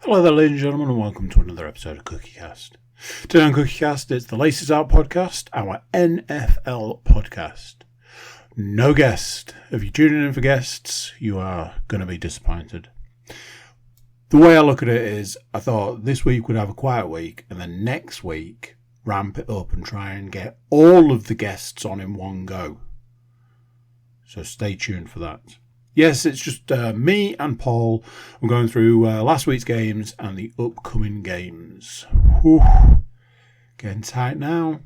Hello there, ladies and gentlemen, and welcome to another episode of CookieCast. Today on CookieCast, it's the Laces Out podcast, our NFL podcast. No guest. If you're tuning in for guests, you are going to be disappointed. The way I look at it is, I thought this week we'd have a quiet week, and then next week, ramp it up and try and get all of the guests on in one go. So stay tuned for that. Yes, it's just me and Paul. We're going through last week's games and the upcoming games. Whew. Getting tight now.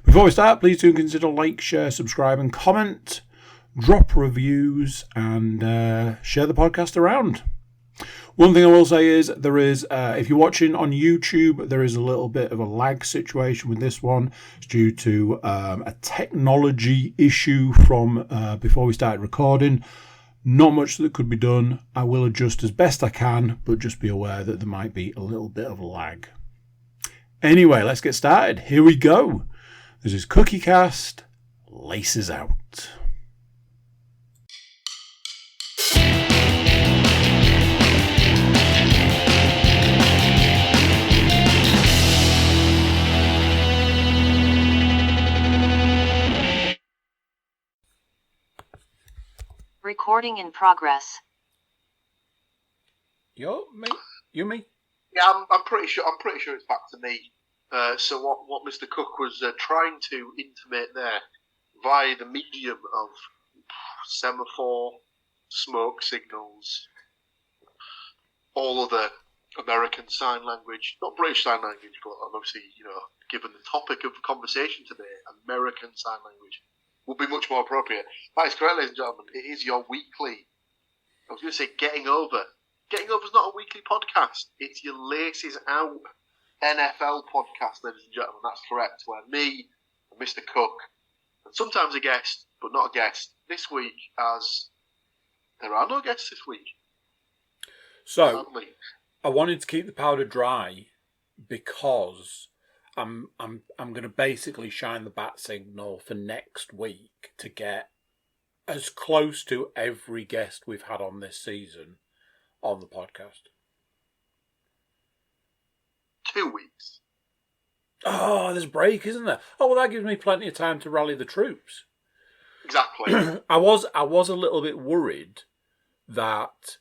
Before we start, please do consider like, share, subscribe and comment. Drop reviews and share the podcast around. One thing I will say is, there is, if you're watching on YouTube, there is a little bit of a lag situation with this one. It's due to a technology issue from before we started recording. Not much that could be done. I will adjust as best I can, but just be aware that there might be a little bit of a lag. Anyway, let's get started. Here we go. This is CookieCast, Laces Out. Recording in progress. You me? Yeah, I'm pretty sure it's back to me. So what Mr. Cook was trying to intimate there, via the medium of semaphore, smoke signals, all other American Sign Language, not British Sign Language, but obviously, given the topic of conversation today, American Sign Language would be much more appropriate. That is correct, ladies and gentlemen. It is your weekly, I was going to say Getting Over. Getting Over is not a weekly podcast. It's your Laces Out NFL podcast, ladies and gentlemen. That's correct. Where me and Mr. Cook, and sometimes a guest, but not a guest, this week, as there are no guests this week. So, I wanted to keep the powder dry because I'm going to basically shine the bat signal for next week to get as close to every guest we've had on this season on the podcast. 2 weeks. Oh, there's a break, isn't there? Oh, well, that gives me plenty of time to rally the troops. Exactly. I was a little bit worried that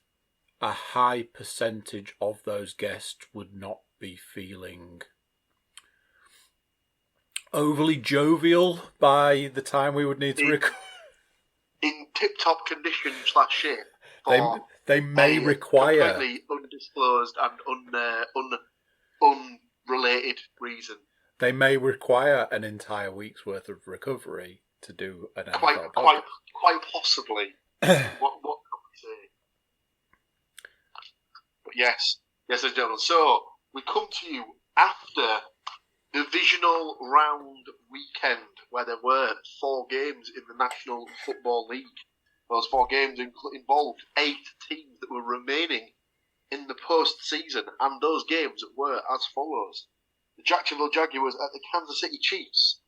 a high percentage of those guests would not be feeling overly jovial by the time we would need to record. In tip-top condition / shape. They may require completely undisclosed and unrelated reason. They may require an entire week's worth of recovery to do an NFL podcast. Quite possibly. what can we say? But yes, ladies and gentlemen. So we come to you after divisional round weekend, where there were 4 games in the National Football League. Those 4 games involved 8 teams that were remaining in the postseason, and those games were as follows: the Jacksonville Jaguars at the Kansas City Chiefs,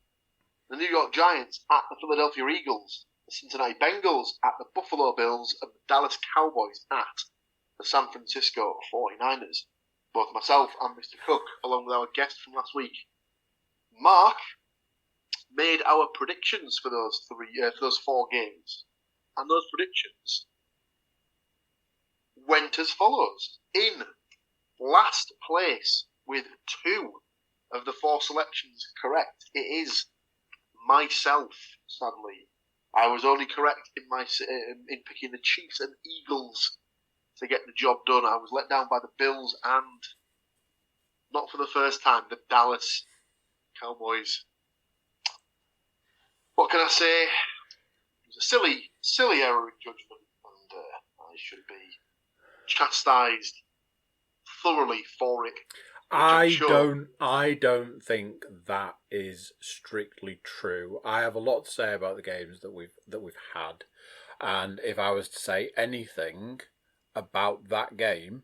the New York Giants at the Philadelphia Eagles, the Cincinnati Bengals at the Buffalo Bills, and the Dallas Cowboys at the San Francisco 49ers. Both myself and Mr. Cook, along with our guest from last week, Mark, made our predictions for those 4 games, and those predictions went as follows. In last place with 2 of the 4 selections correct, it is myself. Sadly, I was only correct in picking the Chiefs and Eagles to get the job done. I was let down by the Bills and, not for the first time, the Dallas Cowboys. What can I say? It was a silly error in judgment, and I should be chastised thoroughly for it. I don't think that is strictly true. I have a lot to say about the games that we've had, and if I was to say anything about that game,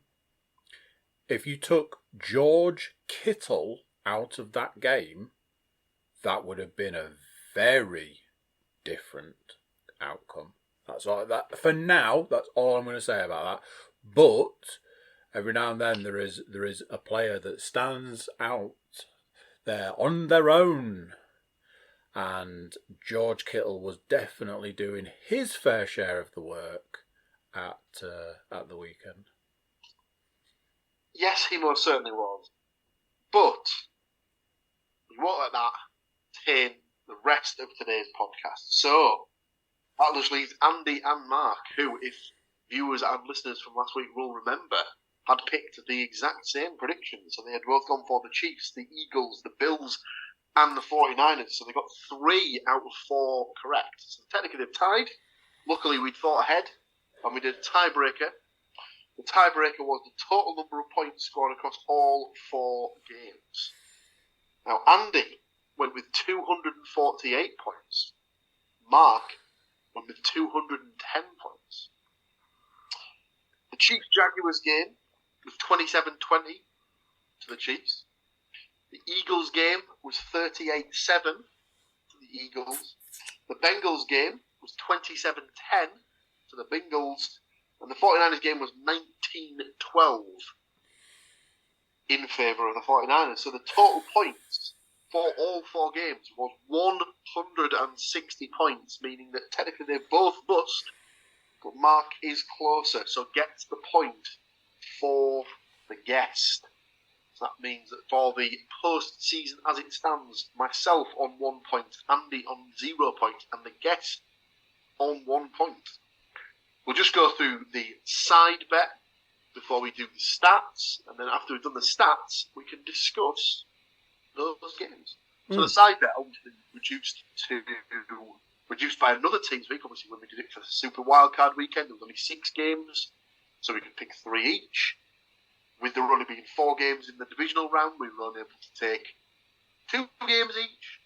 if you took George Kittle out of that game, that would have been a very different outcome. That's all. That for now, that's all I'm going to say about that. But Every now and then there is a player that stands out there on their own. And George Kittle was definitely doing his fair share of the work at the weekend. Yes, he most certainly was. But we won't let that taint the rest of today's podcast. So that just leaves Andy and Mark, who, if viewers and listeners from last week will remember, had picked the exact same predictions. So they had both gone for the Chiefs, the Eagles, the Bills, and the 49ers. So they got 3 out of 4 correct. So technically they've tied. Luckily we'd thought ahead and we did a tiebreaker. The tiebreaker was the total number of points scored across all 4 games. Now Andy went with 248 points. Mark went with 210 points. The Chiefs-Jaguars game was 27-20 to the Chiefs. The Eagles game was 38-7 to the Eagles. The Bengals game was 27-10 to the Bengals. And the 49ers game was 19-12 in favour of the 49ers. So the total points for all 4 games was 160 points, meaning that technically they both bust, but Mark is closer, so gets the point for the guest. So that means that for the post-season as it stands, myself on 1 point, Andy on 0 points, and the guest on 1 point. We'll just go through the side bet before we do the stats, and then after we've done the stats, we can discuss those games. So the side bet obviously reduced by another team's week. Obviously, when we did it for the Super Wildcard weekend, there was only 6 games, so we could pick 3 each. With there only being 4 games in the divisional round, we were only able to take 2 games each,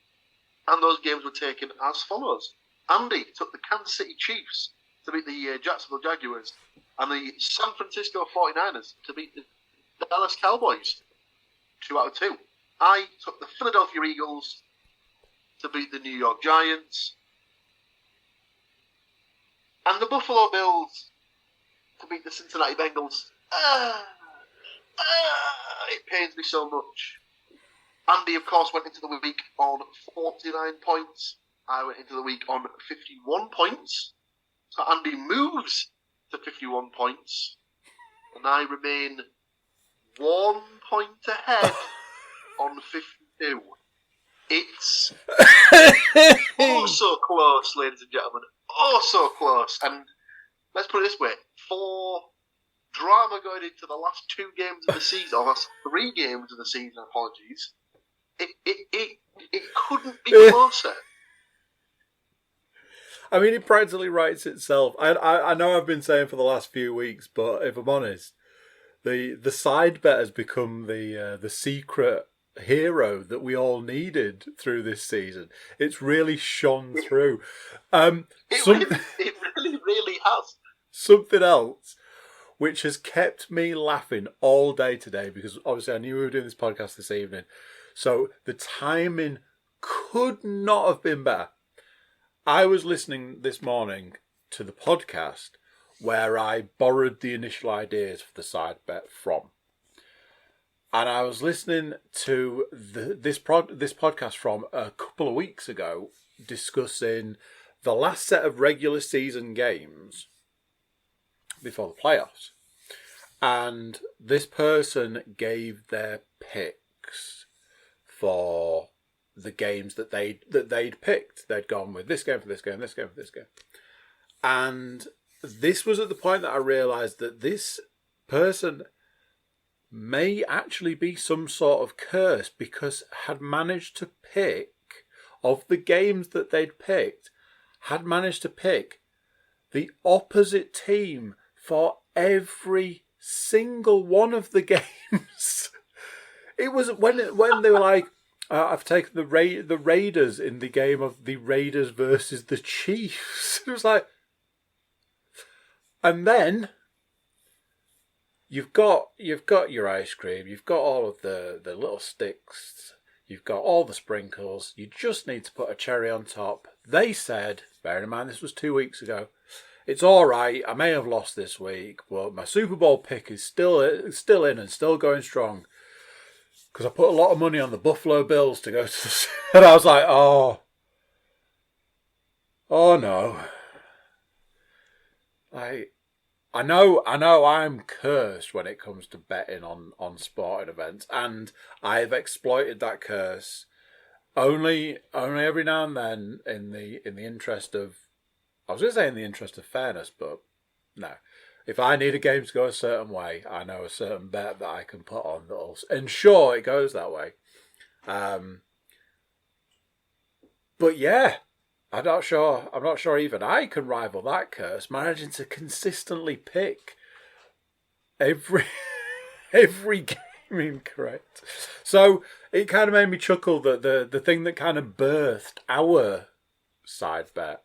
and those games were taken as follows. Andy took the Kansas City Chiefs to beat the Jacksonville Jaguars, and the San Francisco 49ers to beat the Dallas Cowboys, 2 out of 2. I took the Philadelphia Eagles to beat the New York Giants, and the Buffalo Bills to beat the Cincinnati Bengals. It pains me so much. Andy, of course, went into the week on 49 points. I went into the week on 51 points. So Andy moves to 51 points, and I remain 1 point ahead on 52. It's oh so close, ladies and gentlemen. Oh so close. And let's put it this way: for drama going into the last 2 games of the season, or last 3 games of the season, apologies, it couldn't be closer. I mean, it practically writes itself. I know I've been saying for the last few weeks, but if I'm honest, the side bet has become the secret hero that we all needed through this season. It's really shone through. It really has. Something else which has kept me laughing all day today, because obviously I knew we were doing this podcast this evening, so the timing could not have been better. I was listening this morning to the podcast where I borrowed the initial ideas for the side bet from. And I was listening to this podcast from a couple of weeks ago discussing the last set of regular season games before the playoffs. And this person gave their picks for the games that they'd picked. They'd gone with this game for this game, this game for this game. And this was at the point that I realised that this person may actually be some sort of curse, because had managed to pick, of the games that they'd picked, had managed to pick the opposite team for every single one of the games. It was when they were like, I've taken the Raiders in the game of the Raiders versus the Chiefs. It was like, and then you've got your ice cream, you've got all of the little sticks, you've got all the sprinkles. You just need to put a cherry on top. They said, bearing in mind this was 2 weeks ago, it's all right. I may have lost this week, but my Super Bowl pick is still in and still going strong. Because I put a lot of money on the Buffalo Bills to go to the... And I was like, oh no. I know I'm cursed when it comes to betting on sporting events, and I've exploited that curse only every now and then in the interest of, I was going to say in the interest of fairness, but no. If I need a game to go a certain way, I know a certain bet that I can put on that'll ensure it goes that way. But yeah, I'm not sure even I can rival that curse, managing to consistently pick every game incorrect. So it kind of made me chuckle that the thing that kind of birthed our side bet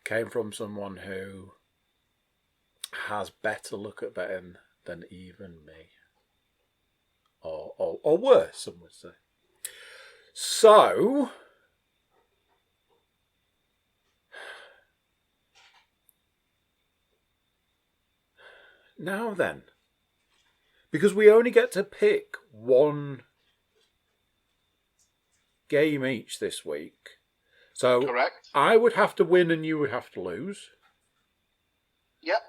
came from someone who has better look at betting than even me. Or worse, some would say. So now then, because we only get to pick one game each this week. So Correct. I would have to win and you would have to lose. Yep.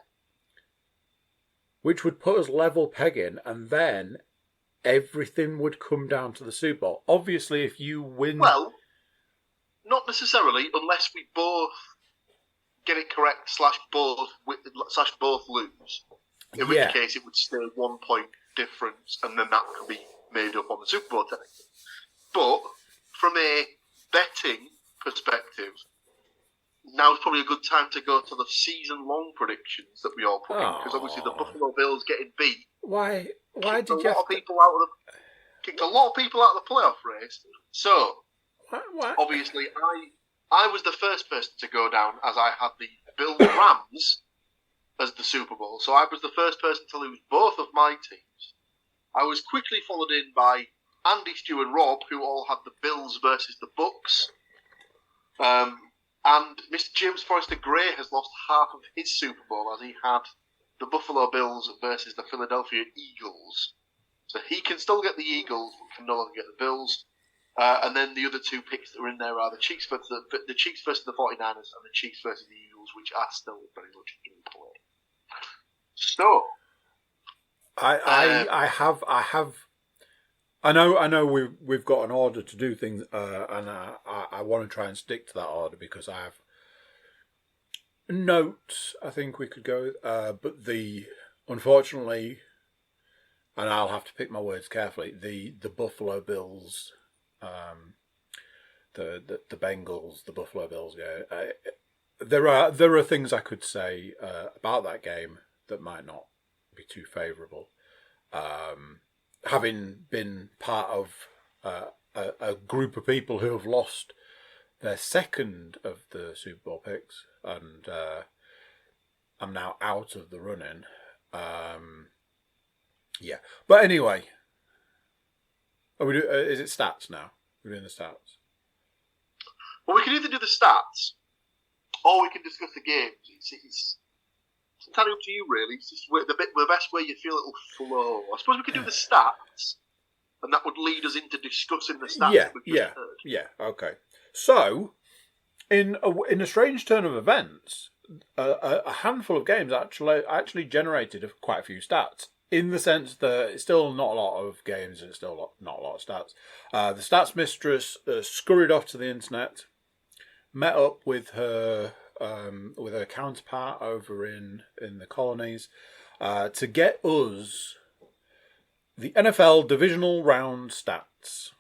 Which would put us level pegging, and then everything would come down to the Super Bowl. Obviously, if you win... Well, not necessarily, unless we both get it correct / both lose. In which case, it would stay 1 point difference, and then that could be made up on the Super Bowl technically. But from a betting perspective, now's probably a good time to go to the season-long predictions that we all put in, because obviously the Buffalo Bills getting beat. Why did you? Kicked a lot of people out of the playoff race. So What? obviously, I was the first person to go down, as I had the Bills Rams as the Super Bowl. So I was the first person to lose both of my teams. I was quickly followed in by Andy, Stu, and Rob, who all had the Bills versus the Bucks. And Mr. James Forrester Gray has lost half of his Super Bowl, as he had the Buffalo Bills versus the Philadelphia Eagles. So he can still get the Eagles, but can no longer get the Bills. And then the other two picks that are in there are the Chiefs versus the 49ers and the Chiefs versus the Eagles, which are still very much in play. So, I know we've got an order to do things, and I want to try and stick to that order because I have notes I think we could go with, but unfortunately, and I'll have to pick my words carefully, the Buffalo Bills, the Bengals, the Buffalo Bills game. There are things I could say about that game that might not be too favourable. Having been part of a group of people who have lost their second of the Super Bowl picks, and I'm now out of the running. Yeah, but anyway, is it stats now? We're doing the stats. Well, we can either do the stats, or we can discuss the games. It's entirely up to you, really. It's just the best way you feel it'll flow. I suppose we could do the stats, and that would lead us into discussing the stats. Yeah. Okay. So, in a strange turn of events, a handful of games actually generated quite a few stats. In the sense that it's still not a lot of games and it's still not a lot of stats. The stats mistress scurried off to the internet, met up with her counterpart over in the colonies to get us the NFL divisional round stats,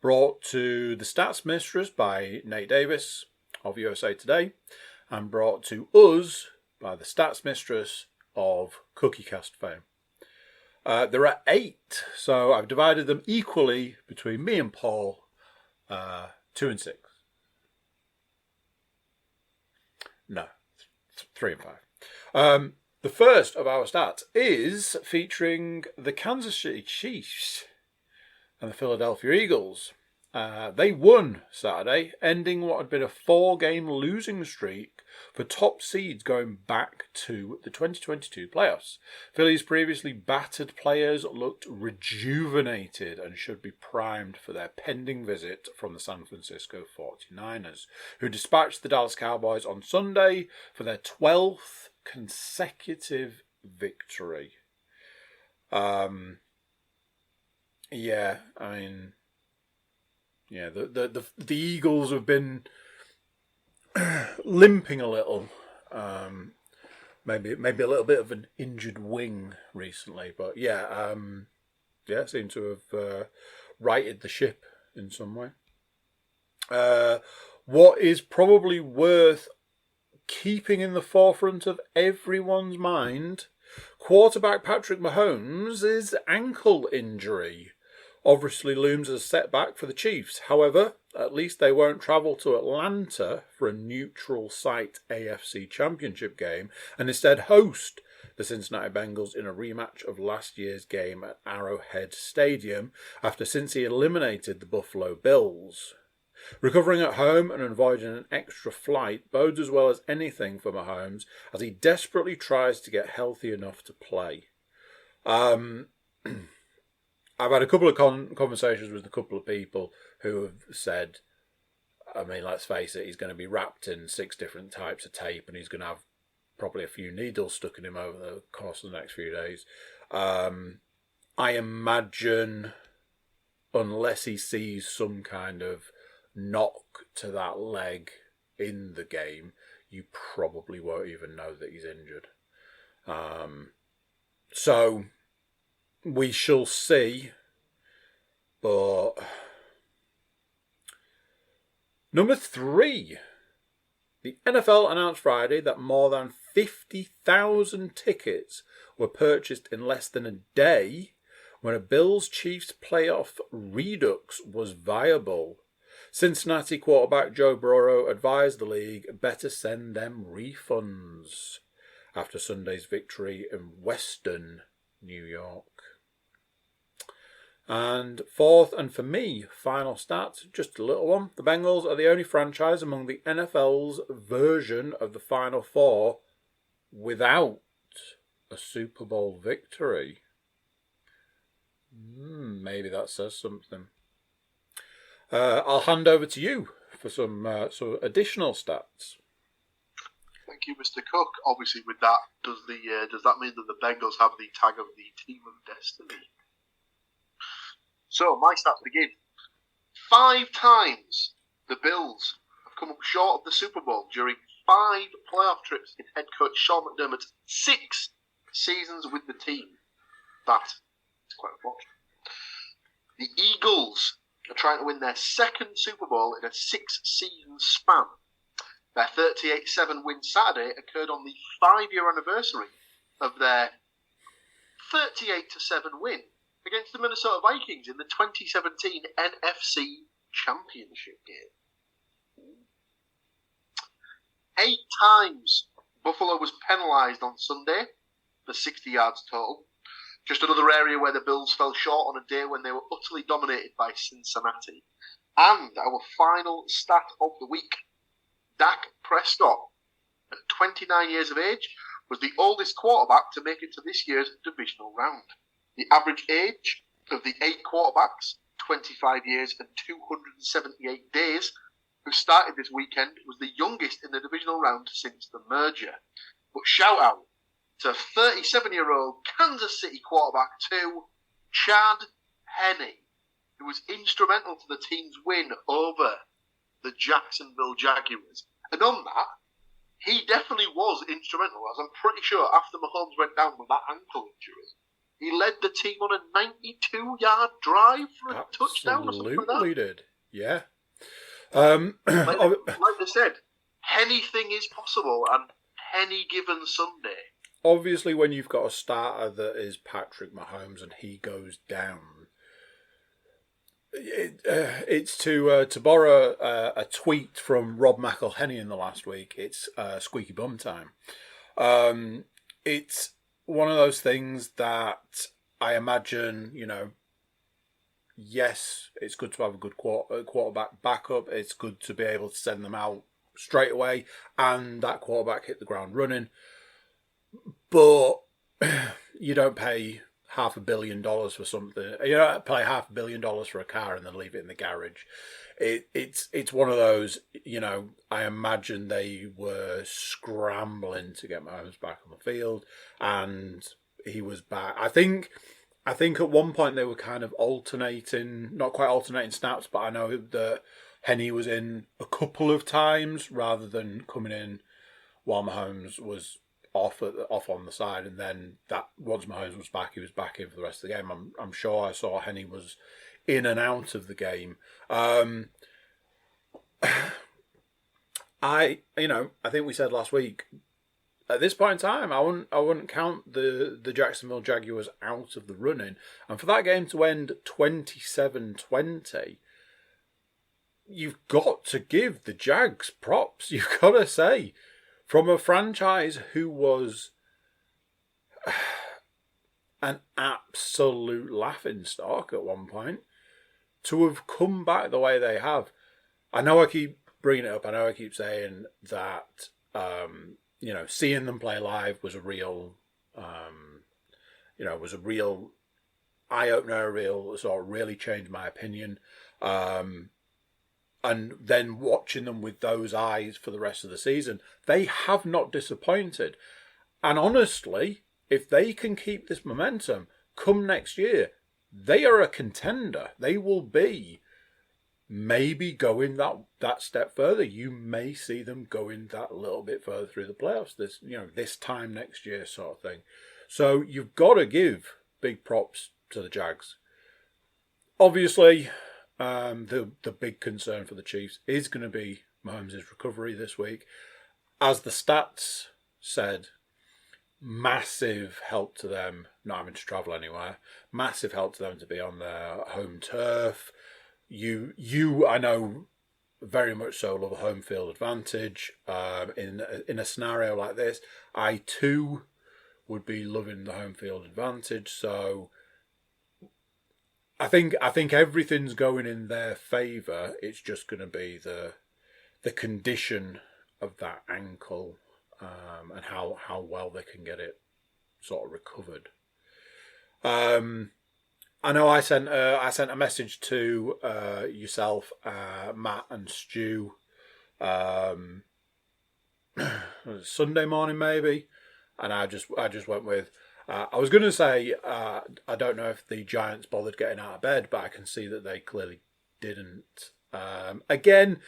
brought to the stats mistress by Nate Davis of USA Today, and brought to us by the stats mistress of CookieCast fame. There are 8, so I've divided them equally between me and Paul, 2 and 6. No, 3 and 5. The first of our stats is featuring the Kansas City Chiefs and the Philadelphia Eagles. They won Saturday, ending what had been a 4-game losing streak for top seeds going back to the 2022 playoffs. Philly's previously battered players looked rejuvenated and should be primed for their pending visit from the San Francisco 49ers, who dispatched the Dallas Cowboys on Sunday for their 12th consecutive victory. The Eagles have been limping a little. Maybe a little bit of an injured wing recently, but seem to have righted the ship in some way. What is probably worth keeping in the forefront of everyone's mind, quarterback Patrick Mahomes' ankle injury obviously looms as a setback for the Chiefs. However, at least they won't travel to Atlanta for a neutral site AFC Championship game and instead host the Cincinnati Bengals in a rematch of last year's game at Arrowhead Stadium after Cincy eliminated the Buffalo Bills. Recovering at home and avoiding an extra flight bodes as well as anything for Mahomes as he desperately tries to get healthy enough to play. I've had a couple of conversations with a couple of people who have said, let's face it, he's going to be wrapped in 6 different types of tape and he's going to have probably a few needles stuck in him over the course of the next few days. I imagine, unless he sees some kind of knock to that leg in the game, you probably won't even know that he's injured. So we shall see. But number 3, the NFL announced Friday that more than 50,000 tickets were purchased in less than a day when a Bills-Chiefs playoff redux was viable. Cincinnati quarterback Joe Burrow advised the league better send them refunds after Sunday's victory in Western New York. And 4th, and for me, final stat, just a little one. The Bengals are the only franchise among the NFL's version of the Final Four without a Super Bowl victory. Maybe that says something. I'll hand over to you for some additional stats. Thank you, Mr. Cook. Obviously, with that, does that mean that the Bengals have the tag of the Team of Destiny? So, my stats begin. 5 times the Bills have come up short of the Super Bowl during 5 playoff trips in head coach Sean McDermott's 6 seasons with the team. That is quite unfortunate. The Eagles are trying to win their 2nd Super Bowl in a 6-season span. Their 38-7 win Saturday occurred on the 5-year anniversary of their 38-7 win against the Minnesota Vikings in the 2017 NFC Championship game. 8 times Buffalo was penalised on Sunday for 60 yards total. Just another area where the Bills fell short on a day when they were utterly dominated by Cincinnati. And our final stat of the week, Dak Prescott, at 29 years of age, was the oldest quarterback to make it to this year's divisional round. The average age of the 8 quarterbacks, 25 years and 278 days, who started this weekend, was the youngest in the divisional round since the merger. But shout out to 37-year-old Kansas City quarterback 2, Chad Henne, who was instrumental to the team's win over the Jacksonville Jaguars. And on that, he definitely was instrumental, as I'm pretty sure after Mahomes went down with that ankle injury, he led the team on a 92-yard drive for a touchdown or something like that. Absolutely did, yeah. Like I said, anything is possible, and any given Sunday. Obviously, when you've got a starter that is Patrick Mahomes and he goes down, it's to borrow a tweet from Rob McElhenney in the last week. It's squeaky bum time. It's one of those things that I imagine, yes, it's good to have a good quarterback backup. It's good to be able to send them out straight away and that quarterback hit the ground running. But you don't pay $500 million for something. You don't pay $500 million for a car and then leave it in the garage. It's one of those, I imagine they were scrambling to get Mahomes back on the field, and he was back. I think at one point they were kind of alternating, not quite alternating snaps, but I know that Henny was in a couple of times rather than coming in while Mahomes was off on the side, and then that once Mahomes was back, he was back in for the rest of the game. I'm sure I saw Henny was in and out of the game. I think we said last week, at this point in time, I wouldn't count the Jacksonville Jaguars out of the running, and for that game to end 27-20, you've got to give the Jags props. You've got to say, from a franchise who was an absolute laughingstock at one point, to have come back the way they have. I know I keep bringing it up. I know I keep saying that, seeing them play live was a real, was a real eye-opener, really changed my opinion. And then watching them with those eyes for the rest of the season, they have not disappointed. And honestly, if they can keep this momentum, come next year, they are a contender. They will be maybe going that step further. You may see them going that little bit further through the playoffs this time next year sort of thing. So you've got to give big props to the Jags. Obviously, the big concern for the Chiefs is going to be Mahomes' recovery this week. As the stats said, massive help to them not having to travel anywhere. Massive help to them to be on their home turf. You, I know, very much so love a home field advantage. In a scenario like this, I too would be loving the home field advantage. So I think everything's going in their favour. It's just going to be the condition of that ankle and how well they can get it sort of recovered. I know I sent a message to yourself, Matt and Stu, Sunday morning maybe, and I just went with. I was going to say I don't know if the Giants bothered getting out of bed, but I can see that they clearly didn't. Again,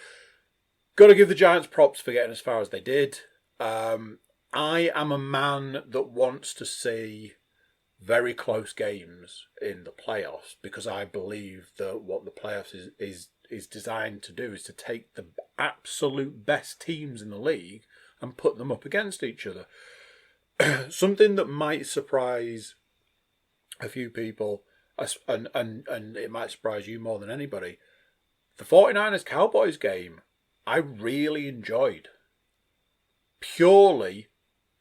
got to give the Giants props for getting as far as they did. I am a man that wants to see very close games in the playoffs, because I believe that what the playoffs is designed to do is to take the absolute best teams in the league and put them up against each other. Something that might surprise a few people, and it might surprise you more than anybody, the 49ers-Cowboys game I really enjoyed, purely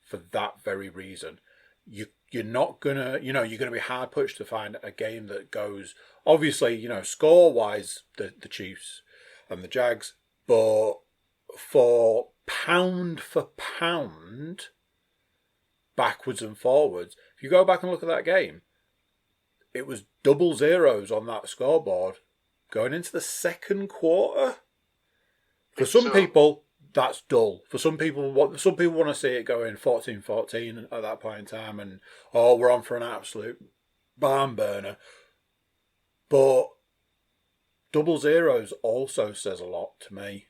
for that very reason. You're not gonna, you're gonna be hard pushed to find a game that goes, obviously, score wise, the Chiefs and the Jags, but for pound, backwards and forwards, if you go back and look at that game, it was double zeros on that scoreboard going into the second quarter. For some people, that's dull. For some people want to see it going 14-14 at that point in time, and we're on for an absolute barn burner. But double zeros also says a lot to me.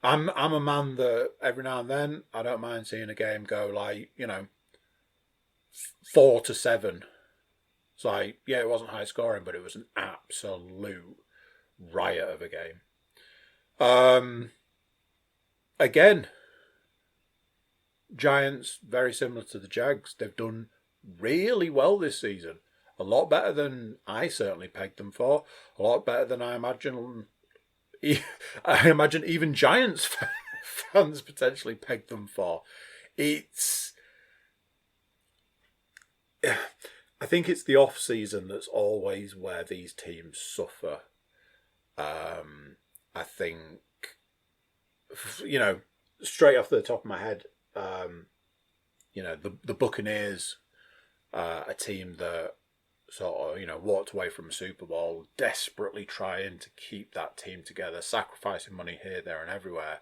I'm a man that every now and then I don't mind seeing a game go 4-7. It's like, yeah, it wasn't high scoring, but it was an absolute riot of a game. Again, Giants, very similar to the Jags. They've done really well this season. A lot better than I certainly pegged them for. A lot better than I imagine even Giants fans potentially pegged them for. I I think it's the off season that's always where these teams suffer. I think, straight off the top of my head, the Buccaneers, a team that sort of, walked away from a Super Bowl, desperately trying to keep that team together, sacrificing money here, there, and everywhere.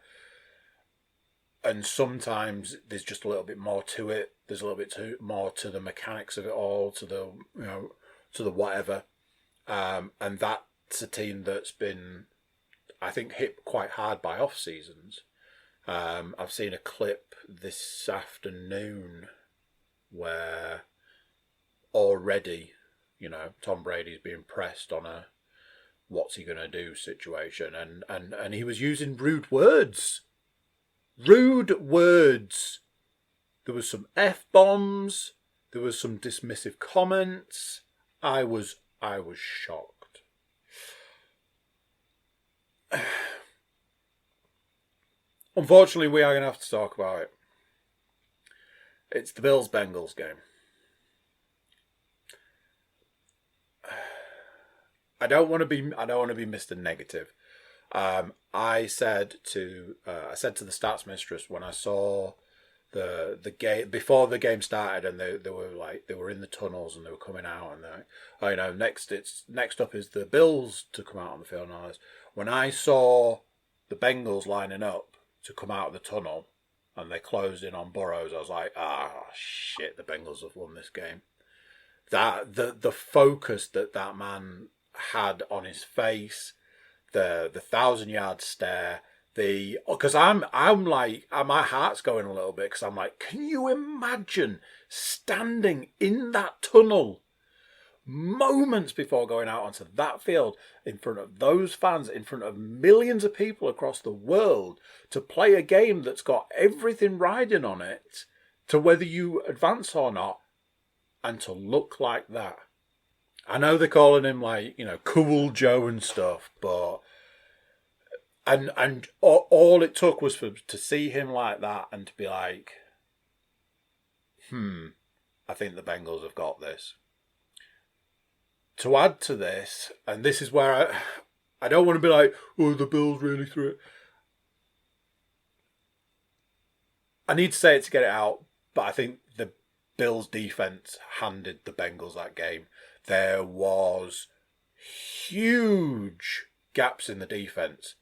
And sometimes there's just a little bit more to it. There's a little bit more to the mechanics of it all, to the whatever. And that's a team that's been, I think, hit quite hard by off seasons. I've seen a clip this afternoon where already, Tom Brady's being pressed on a what's he going to do situation. And he was using rude words. Rude words. There was some F-bombs. There was some dismissive comments. I was shocked. Unfortunately, we are going to have to talk about it. It's the Bills-Bengals game. I don't want to be Mr. Negative. I said to the stats mistress when I saw the game before the game started, and they were in the tunnels and they were coming out, and next up is the Bills to come out on the field and all this. When I saw the Bengals lining up to come out of the tunnel and they closed in on Burrows, I was like, shit, the Bengals have won this game. That the focus that man had on his face, the 1,000-yard stare, because I'm like, my heart's going a little bit, because I'm like, can you imagine standing in that tunnel moments before going out onto that field in front of those fans, in front of millions of people across the world, to play a game that's got everything riding on it, to whether you advance or not, and to look like that. I know they're calling him like, Cool Joe and stuff, but and all it took was to see him like that and to be like, I think the Bengals have got this. To add to this, and this is where I don't want to be like, oh, the Bills really threw it. I need to say it to get it out, but I think the Bills defense handed the Bengals that game. There was huge gaps in the defense.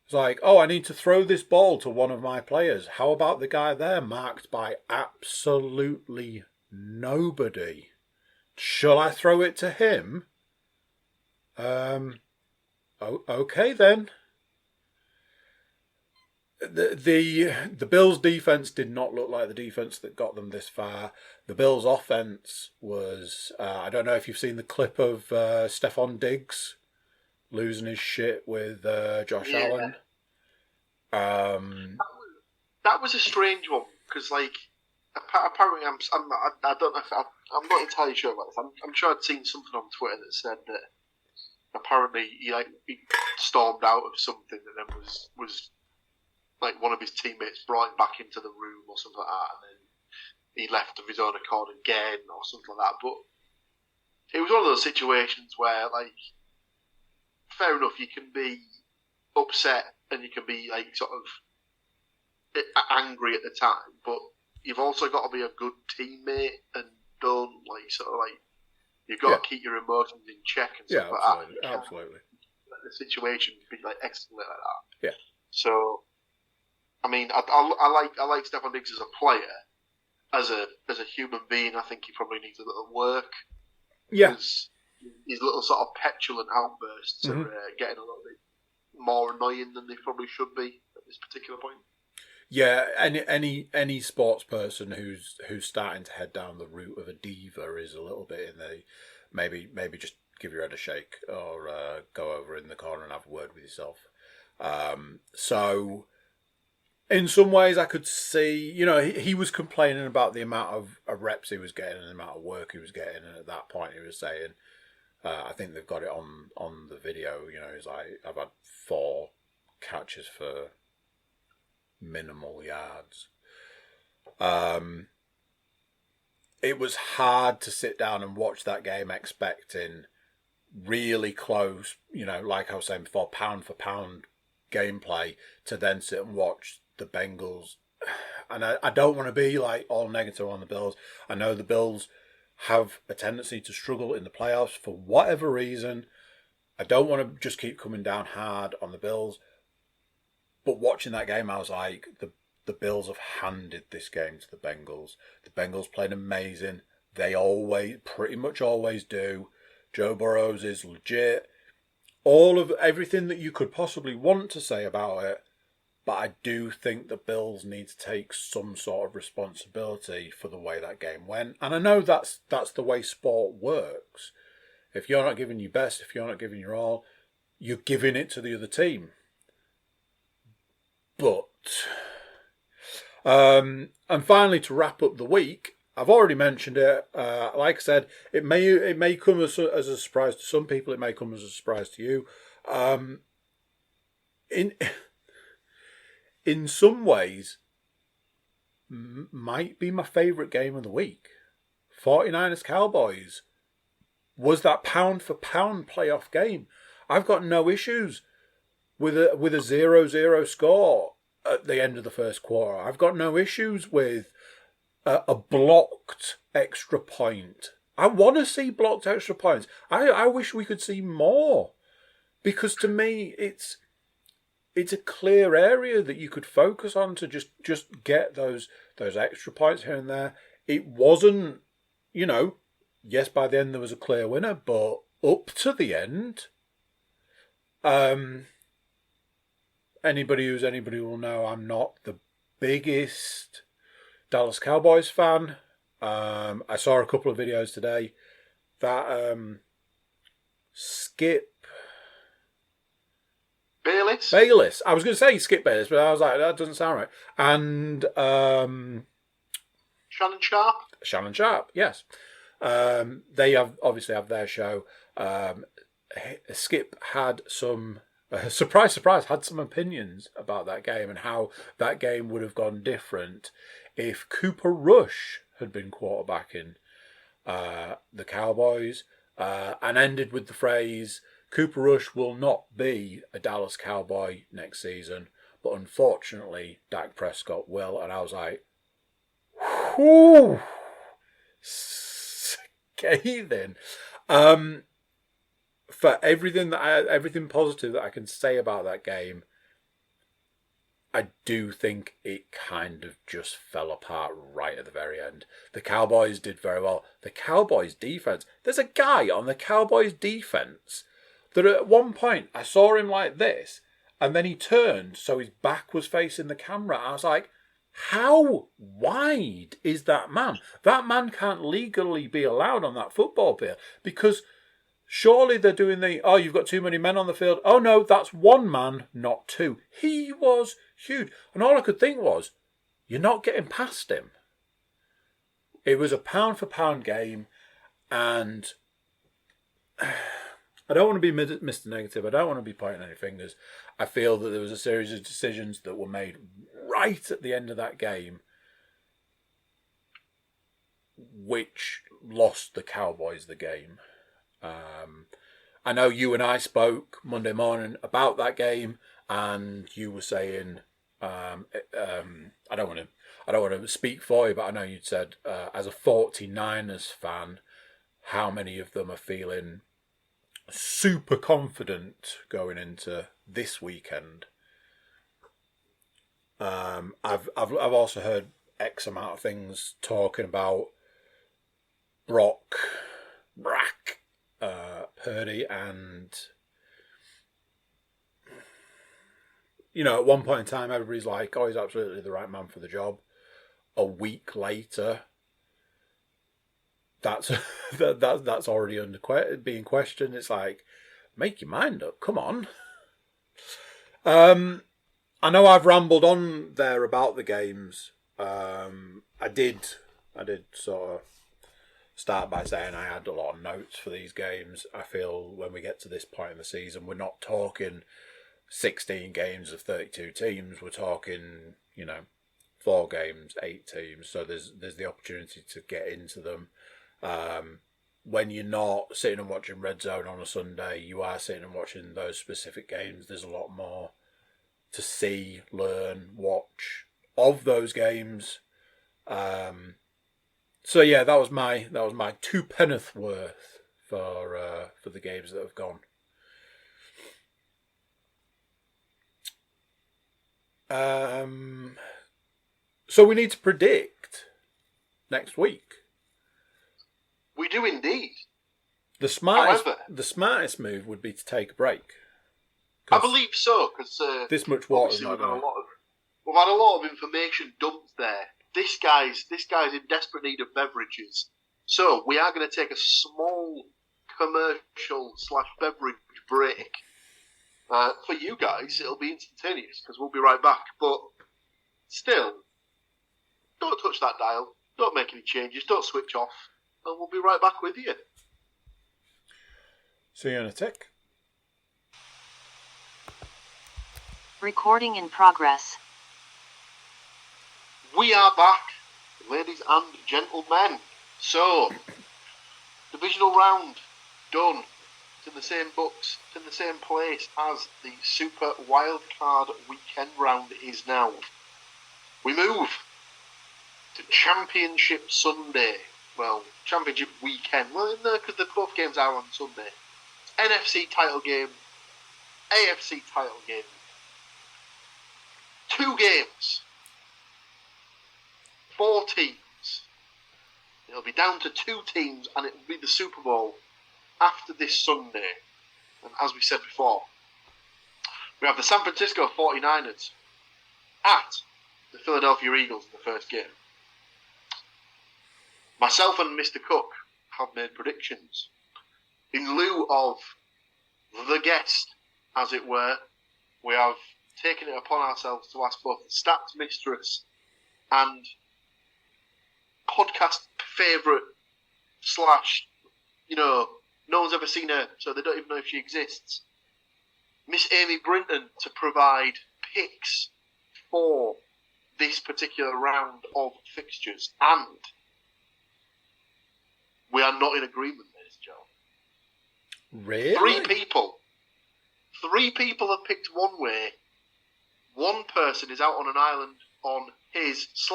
It's like, I need to throw this ball to one of my players. How about the guy there marked by absolutely nobody? Shall I throw it to him? Okay then. The Bills' defense did not look like the defense that got them this far. The Bills' offense was, I don't know if you've seen the clip of Stephon Diggs losing his shit with Josh Allen. That was a strange one, because apparently I don't know if I'm not entirely sure about this. I'm sure I'd seen something on Twitter that said that apparently he stormed out of something and then was like one of his teammates brought him back into the room or something like that, and then he left of his own accord again or something like that. But it was one of those situations where, fair enough, you can be upset and you can be sort of angry at the time, but you've also got to be a good teammate and don't you've got to keep your emotions in check and stuff like that. Absolutely. Let the situation be escalate like that. Yeah. So, I mean, I like Stephon Diggs as a player. As a human being, I think he probably needs a little work. Yeah. His little sort of petulant outbursts are getting a little bit more annoying than they probably should be at this particular point. Yeah, any sports person who's starting to head down the route of a diva is a little bit in the maybe just give your head a shake or go over in the corner and have a word with yourself. So in some ways I could see, he was complaining about the amount of reps he was getting and the amount of work he was getting, and at that point he was saying, I think they've got it on the video, he's like, I've had 4 catches for minimal yards. it was hard to sit down and watch that game expecting really close, like I was saying before, pound for pound gameplay, to then sit and watch the Bengals. And I don't want to be like all negative on the Bills. I know the Bills have a tendency to struggle in the playoffs for whatever reason. I don't want to just keep coming down hard on the Bills. But watching that game, I was like, the Bills have handed this game to the Bengals. The Bengals played amazing. They pretty much always do. Joe Burrows is legit. Everything that you could possibly want to say about it. But I do think the Bills need to take some sort of responsibility for the way that game went. And I know that's the way sport works. If you're not giving your best, if you're not giving your all, you're giving it to the other team. But, and finally, to wrap up the week, I've already mentioned it. Like I said, it may come as a surprise to some people. It may come as a surprise to you. In some ways, might be my favourite game of the week. 49ers Cowboys was that pound for pound playoff game. I've got no issues with a 0-0 score at the end of the first quarter. I've got no issues with a blocked extra point. I want to see blocked extra points. I wish we could see more, because to me it's a clear area that you could focus on to just get those extra points here and there. It wasn't, yes, by the end there was a clear winner, but up to the end, anybody will know I'm not the biggest Dallas Cowboys fan. I saw a couple of videos today that Skip Bayless. I was going to say Skip Bayless, but I was like, that doesn't sound right. And Shannon Sharp, yes. They obviously have their show. Skip had some, surprise, had some opinions about that game and how that game would have gone different if Cooper Rush had been quarterbacking the Cowboys, and ended with the phrase, Cooper Rush will not be a Dallas Cowboy next season, but unfortunately Dak Prescott will. And I was like, whew, scathing. For everything positive that I can say about that game, I do think it kind of just fell apart right at the very end. The Cowboys did very well. The Cowboys defense, there's a guy on the Cowboys defense that at one point I saw him like this, and then he turned so his back was facing the camera. I was like, how wide is that man? That man can't legally be allowed on that football field, because surely they're doing you've got too many men on the field. Oh no, that's one man, not two. He was huge. And all I could think was, you're not getting past him. It was a pound for pound game, and I don't want to be Mr. Negative. I don't want to be pointing any fingers. I feel that there was a series of decisions that were made right at the end of that game which lost the Cowboys the game. I know you and I spoke Monday morning about that game, and you were saying, I don't want to speak for you, but I know you'd said, as a 49ers fan, how many of them are feeling super confident going into this weekend. I've also heard X amount of things talking about Brock, Purdy, and at one point in time everybody's like, oh, he's absolutely the right man for the job. A week later, that's already being questioned. It's like, make your mind up, come on. I know I've rambled on there about the games. I did sort of start by saying I had a lot of notes for these games. I feel when we get to this point in the season, we're not talking 16 games of 32 teams. We're talking, 4 games, 8 teams, so there's the opportunity to get into them. When you're not sitting and watching Red Zone on a Sunday, you are sitting and watching those specific games. There's a lot more to see, learn, watch of those games. So yeah, that was my 2 penneth worth for the games that have gone. So we need to predict next week. We do indeed. The smartest move would be to take a break. I believe so, because this much water. We've had a lot of information dumped there. This guy's in desperate need of beverages, so we are going to take a small commercial / beverage break. For you guys, it'll be instantaneous because we'll be right back. But still, don't touch that dial. Don't make any changes. Don't switch off, and we'll be right back with you. See you in a tick. Recording in progress. We are back, ladies and gentlemen. So, divisional round done. It's in the same books, it's in the same place as the Super Wildcard Weekend round is now. We move to Championship Sunday. Well, Championship Weekend. Well, no, because both games are on Sunday. NFC title game, AFC title game. 2 games. 4 teams. It'll be down to 2 teams, and it will be the Super Bowl after this Sunday. And as we said before, we have the San Francisco 49ers at the Philadelphia Eagles in the first game. Myself and Mr. Cook have made predictions. In lieu of the guest, as it were, we have taken it upon ourselves to ask both the stats mistress and podcast favourite / no one's ever seen her, so they don't even know if she exists, Miss Amy Brinton, to provide picks for this particular round of fixtures. And we are not in agreement, Miss Joe. Really? 3 people have picked one way. 1 person is out on an island on his /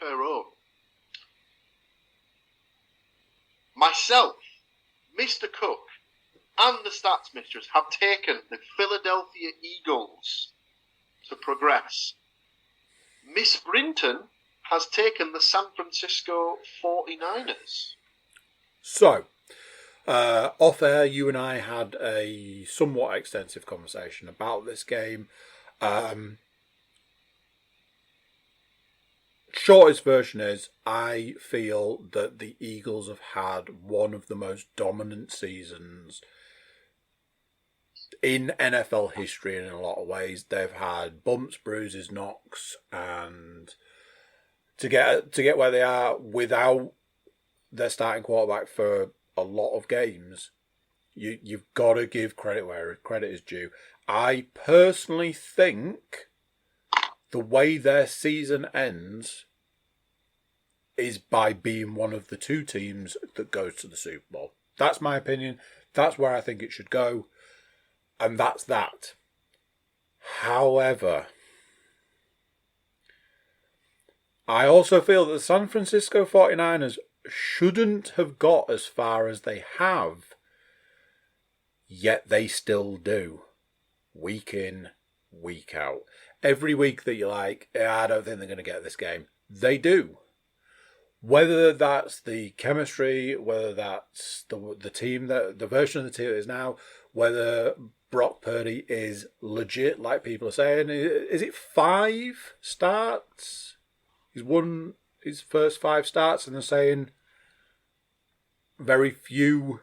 her own. Myself, Mr. Cook, and the Stats Mistress have taken the Philadelphia Eagles to progress. Miss Brinton has taken the San Francisco 49ers. So, off air, you and I had a somewhat extensive conversation about this game. Shortest version is, I feel that the Eagles have had one of the most dominant seasons in NFL history in a lot of ways. They've had bumps, bruises, knocks, and to get where they are without their starting quarterback for a lot of games, you've got to give credit where credit is due. I personally think the way their season ends is by being one of the 2 teams that goes to the Super Bowl. That's my opinion. That's where I think it should go. And that's that. However, I also feel that the San Francisco 49ers shouldn't have got as far as they have, yet they still do. Week in, week out. Every week that you're like, I don't think they're going to get this game. They do. Whether that's the chemistry, whether that's the team, the version of the team that is now, whether Brock Purdy is legit, like people are saying. Is it 5 starts? He's won his first 5 starts, and they're saying very few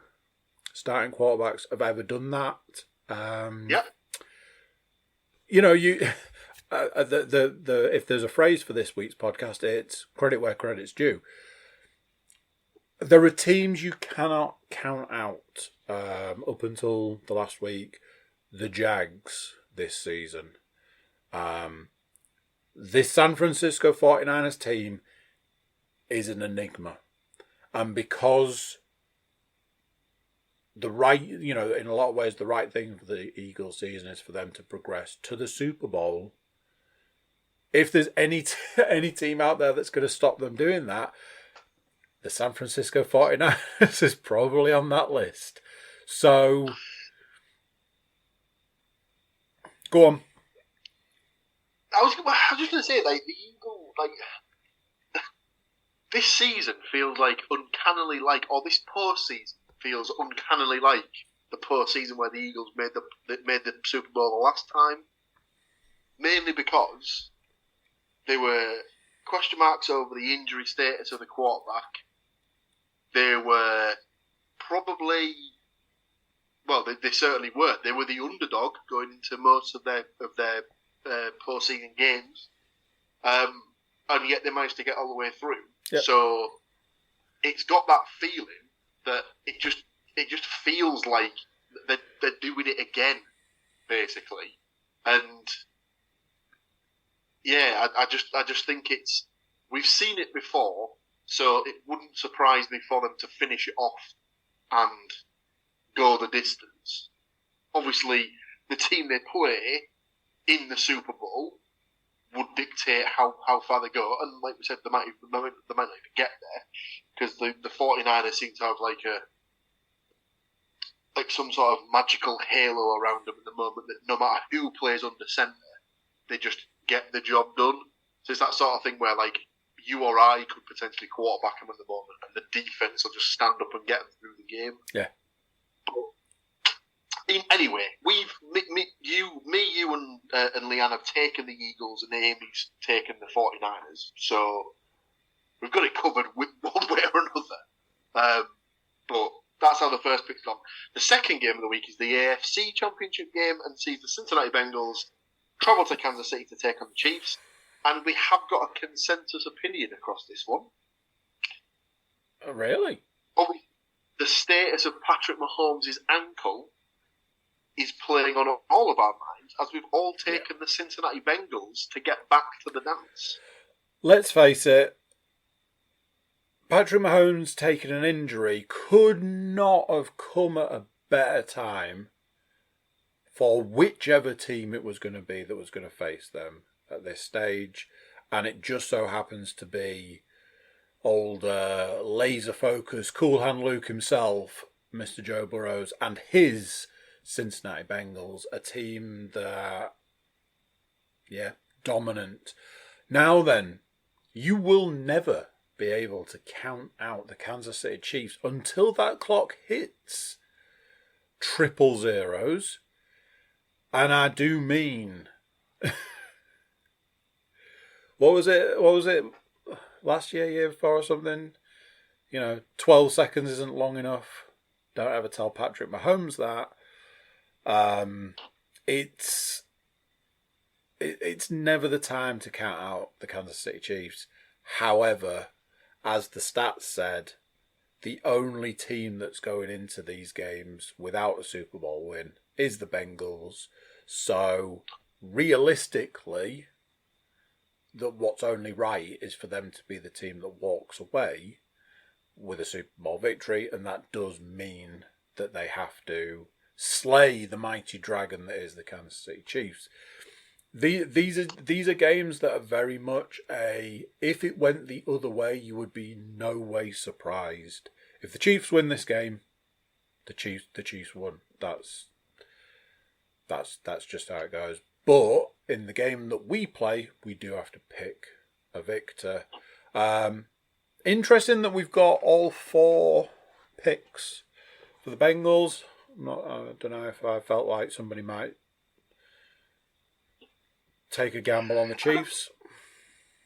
starting quarterbacks have ever done that. Yep. If there's a phrase for this week's podcast, it's credit where credit's due. There are teams you cannot count out up until the last week. The Jags this season. This San Francisco 49ers team is an enigma. And because in a lot of ways, the right thing for the Eagles season is for them to progress to the Super Bowl. If there's any team out there that's going to stop them doing that, the San Francisco 49ers is probably on that list. So, go on. I was just going to say, like, the Eagles, like, this season feels like uncannily like, or this postseason feels uncannily like the postseason where the Eagles made the Super Bowl the last time. Mainly because there were question marks over the injury status of the quarterback. They were probably, well, they certainly were. They were the underdog going into most of their postseason games, and yet they managed to get all the way through. Yep. So it's got that feeling that it just feels like they're doing it again, basically. And yeah, I just think we've seen it before, so it wouldn't surprise me for them to finish it off and go the distance. Obviously, the team they play in the Super Bowl would dictate how far they go, and like we said, they might not even get there, because the 49ers seem to have like some sort of magical halo around them at the moment, that no matter who plays under centre, they just get the job done. So it's that sort of thing where, like, you or I could potentially quarterback them at the moment, and the defense will just stand up and get them through the game. Yeah. Anyway, you and Leanne have taken the Eagles, and Amy's taken the 49ers. So we've got it covered with one way or another. But that's how the first pick's gone. The second game of the week is the AFC Championship game, and sees the Cincinnati Bengals travel to Kansas City to take on the Chiefs. And we have got a consensus opinion across this one. Oh, really? The status of Patrick Mahomes' ankle is playing on all of our minds, as we've all taken the Cincinnati Bengals to get back to the dance. Let's face it, Patrick Mahomes taking an injury could not have come at a better time for whichever team it was going to be that was going to face them at this stage. And it just so happens to be old laser-focused, cool hand Luke himself, Mr. Joe Burrows, and his Cincinnati Bengals, a team that, dominant. Now then, you will never be able to count out the Kansas City Chiefs until that clock hits 000. And I do mean, what was it last year before or something? 12 seconds isn't long enough. Don't ever tell Patrick Mahomes that. It's never the time to count out the Kansas City Chiefs. However, as the stats said, the only team that's going into these games without a Super Bowl win is the Bengals. So, realistically, what's only right is for them to be the team that walks away with a Super Bowl victory, and that does mean that they have to slay the mighty dragon that is the Kansas City Chiefs. These are games that are very much if it went the other way, you would be no way surprised. If the Chiefs win this game, the Chiefs won. That's just how it goes. But in the game that we play, we do have to pick a victor. Interesting that we've got all 4 picks for the Bengals. I don't know if I felt like somebody might take a gamble on the Chiefs.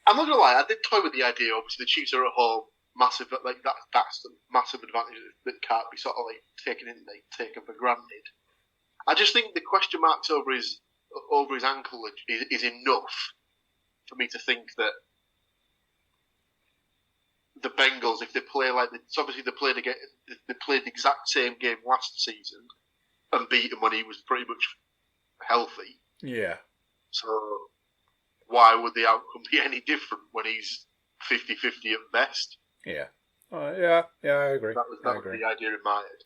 I'm not gonna lie, I did toy with the idea. Obviously, the Chiefs are at home, massive. Like that's the massive advantage that can't be sort of like taken for granted. I just think the question marks over his ankle is enough for me to think that the Bengals, if they play obviously they played the exact same game last season and beat him when he was pretty much healthy. Yeah. So why would the outcome be any different when he's 50-50 at best? Yeah. Yeah, I agree. That was the idea in my head.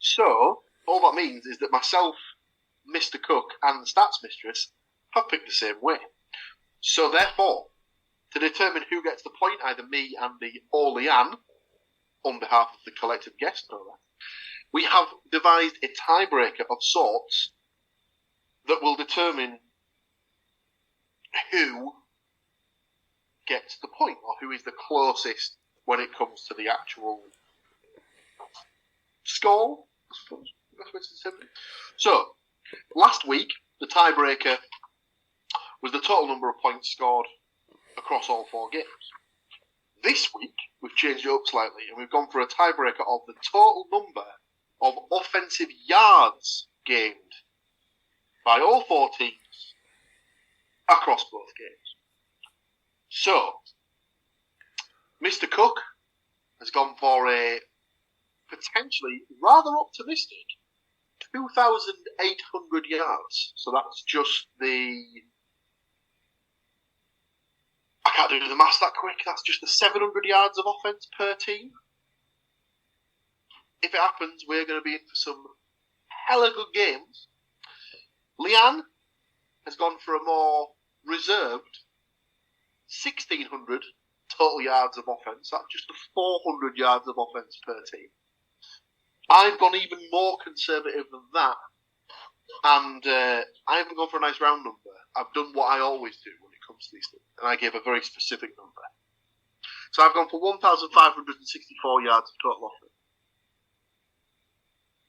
So, all that means is that myself, Mr. Cook, and the Stats Mistress have picked the same way. So, therefore, to determine who gets the point, either me, Andy, or Leanne, on behalf of the collective guest, we have devised a tiebreaker of sorts that will determine who gets the point, or who is the closest when it comes to the actual score, I suppose. So, last week, the tiebreaker was the total number of points scored across all 4 games. This week, we've changed it up slightly, and we've gone for a tiebreaker of the total number of offensive yards gained by all 4 teams across both games. So, Mr. Cook has gone for a potentially rather optimistic 2,800 yards. So that's just I can't do the maths that quick. That's just the 700 yards of offense per team. If it happens, we're going to be in for some hella good games. Leanne has gone for a more reserved 1,600 total yards of offence. That's just the 400 yards of offence per team. I've gone even more conservative than that, and I haven't gone for a nice round number. I've done what I always do when it comes to these things, and I gave a very specific number. So I've gone for 1,564 yards of total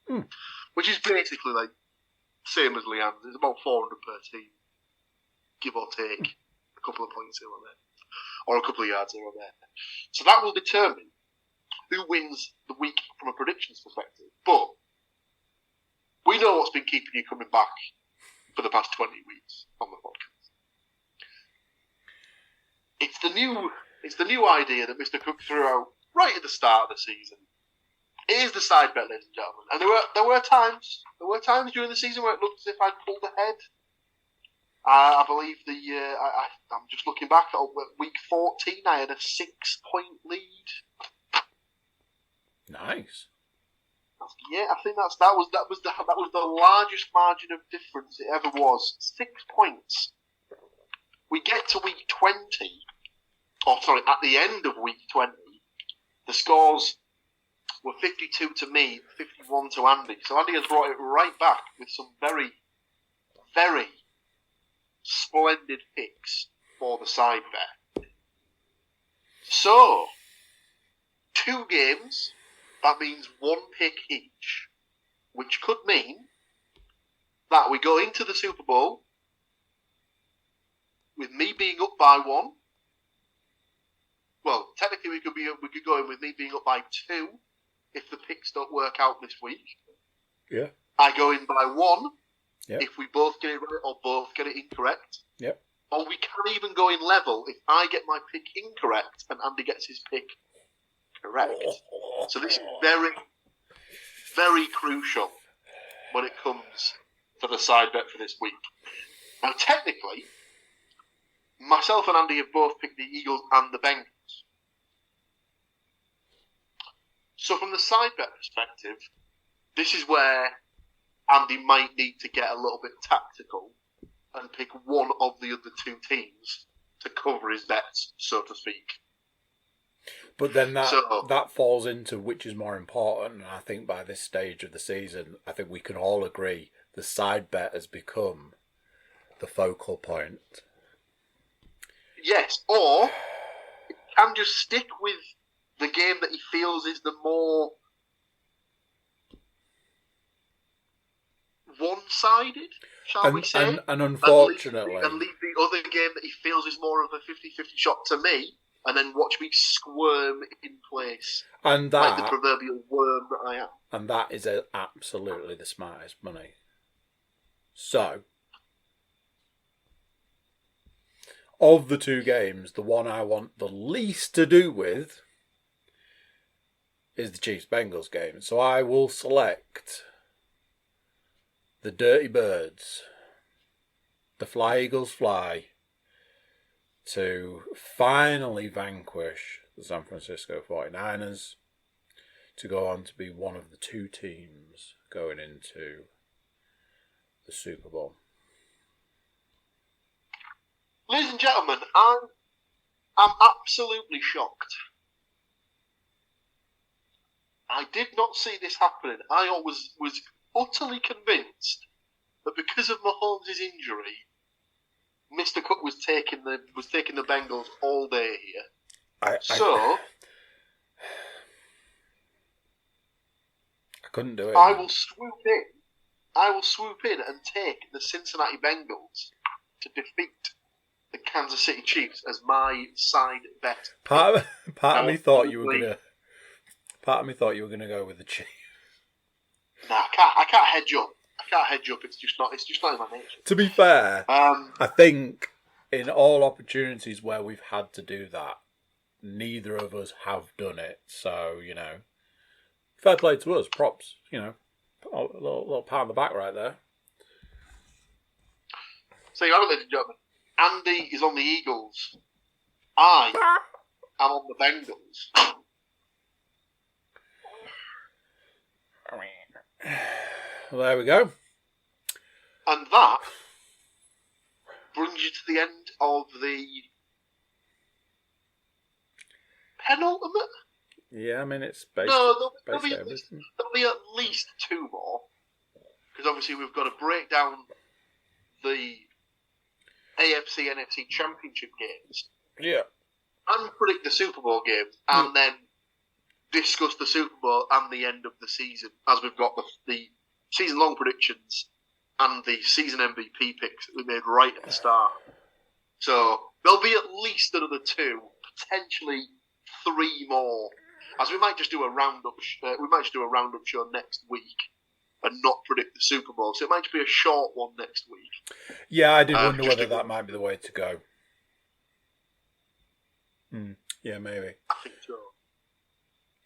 offence, which is basically like same as Leanne's. It's about 400 per team, give or take a couple of points here or there, or a couple of yards here or there. So that will determine who wins the week from a predictions perspective. But we know what's been keeping you coming back for the past 20 weeks on the podcast. It's the new idea that Mr. Cook threw out right at the start of the season. It is the side bet, ladies and gentlemen. And there were times during the season where it looked as if I'd pulled ahead. I believe I'm just looking back at week 14. I had a 6-point lead. Nice. Yeah, I think that was the largest margin of difference it ever was. 6 points. We get to week 20. At the end of week 20, the scores were 52 to me, 51 to Andy. So Andy has brought it right back with some very, very splendid picks for the side bet. So, 2 games, that means 1 pick each, which could mean that we go into the Super Bowl with me being up by 1. Well, technically we could go in with me being up by 2 if the picks don't work out this week. Yeah. I go in by 1 yep. if we both get it right or both get it incorrect. Yep. Or we can even go in level if I get my pick incorrect and Andy gets his pick correct. So this is very, very crucial when it comes to the side bet for this week. Now, technically, myself and Andy have both picked the Eagles and the Bengals. So from the side bet perspective, this is where Andy might need to get a little bit tactical and pick one of the other 2 teams to cover his bets, so to speak. But then that falls into which is more important. And I think by this stage of the season, I think we can all agree the side bet has become the focal point. Yes, or he can just stick with the game that he feels is the more one-sided, shall we say? And unfortunately... And leave the other game that he feels is more of a 50-50 shot to me, and then watch me squirm in place and that, like the proverbial worm that I am. And that is absolutely the smartest money. So, of the 2 games, the one I want the least to do with is the Chiefs-Bengals game. So I will select the Dirty Birds the Fly Eagles fly to finally vanquish the San Francisco 49ers to go on to be one of the two teams going into the Super Bowl. Ladies and gentlemen, I'm absolutely shocked. I did not see this happening. I was utterly convinced that because of Mahomes' injury, Mr. Cook was taking the Bengals all day here. I couldn't do it. I will swoop in and take the Cincinnati Bengals to defeat the Kansas City Chiefs as my side bet. Part of me thought you were gonna go with the Chiefs. No, I can't hedge up. It's just not in my nature. To be fair, I think in all opportunities where we've had to do that, neither of us have done it. So, fair play to us. Props, a little pat on the back right there. So you have it, ladies and gentlemen. Andy is on the Eagles. I am on the Bengals. Well, there we go. And that brings you to the end of the penultimate. Yeah, I mean, it's based. No, there'll be at least two more. Because obviously we've got to break down the AFC NFC Championship games. Yeah. And predict the Super Bowl games. And then discuss the Super Bowl and the end of the season. As we've got the season-long predictions and the season MVP picks that we made right at the start. So there'll be at least another two, potentially three more. As we might just do a roundup. We might just do a roundup show next week and not predict the Super Bowl. So it might just be a short one next week. Yeah, I did wonder whether that might be the way to go. Yeah, maybe. I think so.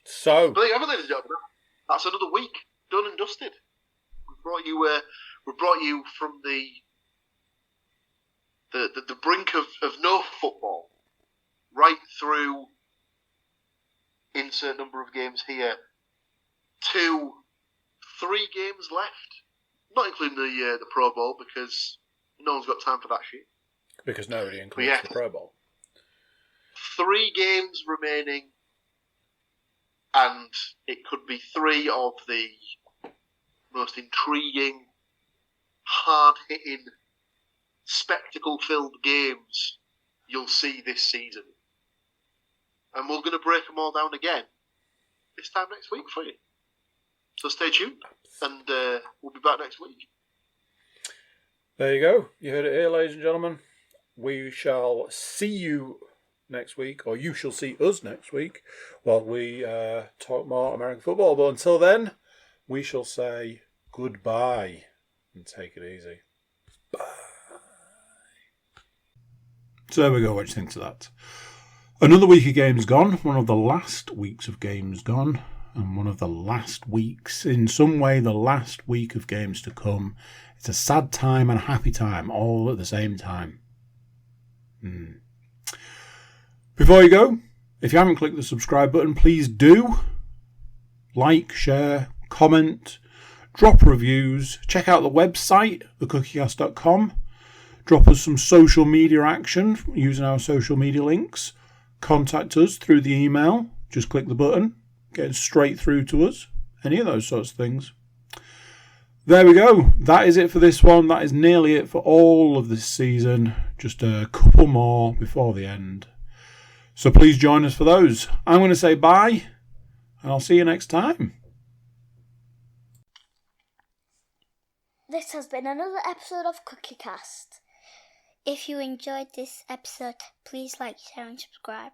So, but ladies and gentlemen, that's another week done and dusted. We brought you from the brink of no football right through insert number of games here to 3 games left, not including the Pro Bowl because no one's got time for that shit. Because nobody includes the Pro Bowl. 3 games remaining. And it could be 3 of the most intriguing, hard-hitting, spectacle-filled games you'll see this season. And we're going to break them all down again this time next week for you. So stay tuned, and we'll be back next week. There you go. You heard it here, ladies and gentlemen. We shall see you next week, or you shall see us next week while we talk more American football. But until then, we shall say goodbye and take it easy. Bye. So there we go. What do you think of that? Another week of games gone. One of the last weeks of games gone. And one of the last weeks, in some way, the last week of games to come. It's a sad time and a happy time, all at the same time. Before you go, if you haven't clicked the subscribe button, please do. Like, share, comment, drop reviews. Check out the website, thecookiecast.com. Drop us some social media action using our social media links. Contact us through the email. Just click the button. Get straight through to us. Any of those sorts of things. There we go. That is it for this one. That is nearly it for all of this season. Just a couple more before the end. So please join us for those. I'm going to say bye, and I'll see you next time. This has been another episode of CookieCast. If you enjoyed this episode, please like, share and subscribe.